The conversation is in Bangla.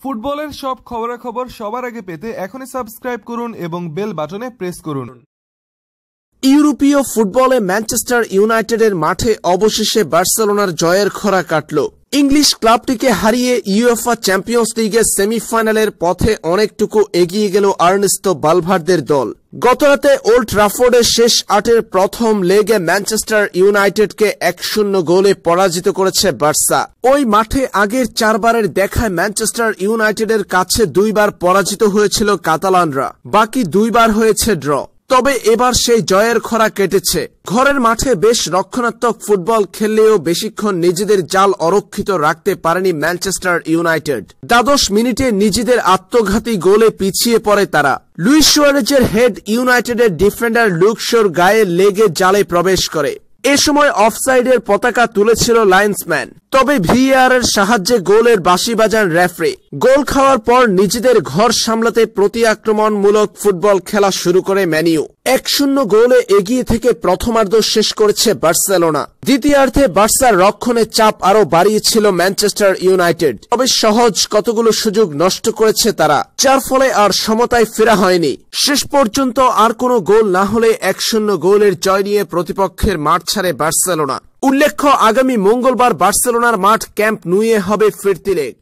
ফুটবলের সব খবরাখবর সবার আগে পেতে এখনই সাবস্ক্রাইব করুন এবং বেল বাটনে প্রেস করুন। ইউরোপীয় ফুটবলে ম্যানচেস্টার ইউনাইটেডের মাঠে অবশেষে বার্সেলোনার জয়ের খরা কাটল। ইংলিশ ক্লাবটিকে হারিয়ে ইউএফএ চ্যাম্পিয়ন্স লিগের সেমিফাইনালের পথে অনেকটুকু এগিয়ে গেল আর্নেস্তো ভালভার্দের দল। গতরাতে ওল্ড ট্রাফোর্ডের শেষ ৮-এর প্রথম লেগে ম্যানচেস্টার ইউনাইটেডকে ১-০ গোলে পরাজিত করেছে বার্সা। ওই মাঠে আগের ৪ বারের দেখায় ম্যানচেস্টার ইউনাইটেডের কাছে ২ বার পরাজিত হয়েছিল কাতালানরা, বাকি ২ বার হয়েছে ড্র। তবে এবার সেই জয়ের খরা কেটেছে। ঘরের মাঠে বেশ রক্ষণাত্মক ফুটবল খেললেও বেশিক্ষণ নিজেদের জাল অরক্ষিত রাখতে পারেনি ম্যানচেস্টার ইউনাইটেড। ১২ মিনিটে নিজেদের আত্মঘাতী গোলে পিছিয়ে পড়ে তারা। লুইস সুয়ারেজের হেড ইউনাইটেডের ডিফেন্ডার লুক শোর গায়ে লেগে জালে প্রবেশ করে। এ সময় অফসাইডের পতাকা তুলেছিল লাইন্সম্যান, তবে ভিএআর এর সাহায্যে গোলের বাঁশি বাজান রেফারি। গোল খাওয়ার পর নিজেদের ঘর সামলাতে প্রতি আক্রমণমূলক ফুটবল খেলা শুরু করে ম্যানিউ। ১-০ গোলে এগিয়ে থেকে প্রথমার্ধ শেষ করেছে বার্সেলোনা। দ্বিতীয়ার্ধে বার্সার রক্ষণে চাপ আরো বাড়িয়েছিল ম্যানচেস্টার ইউনাইটেড, তবে সহজ কতগুলো সুযোগ নষ্ট করেছে তারা, যার ফলে আর সমতায় ফেরা হয়নি। শেষ পর্যন্ত আর কোনো গোল না হলে ১-০ গোলের জয় নিয়ে প্রতিপক্ষের মাঠ ছাড়ে বার্সেলোনা। উল্লেখ্য, আগামী মঙ্গলবার বার্সেলোনার মাঠ ক্যাম্প নুয়ে হবে ফিরতি লেগ।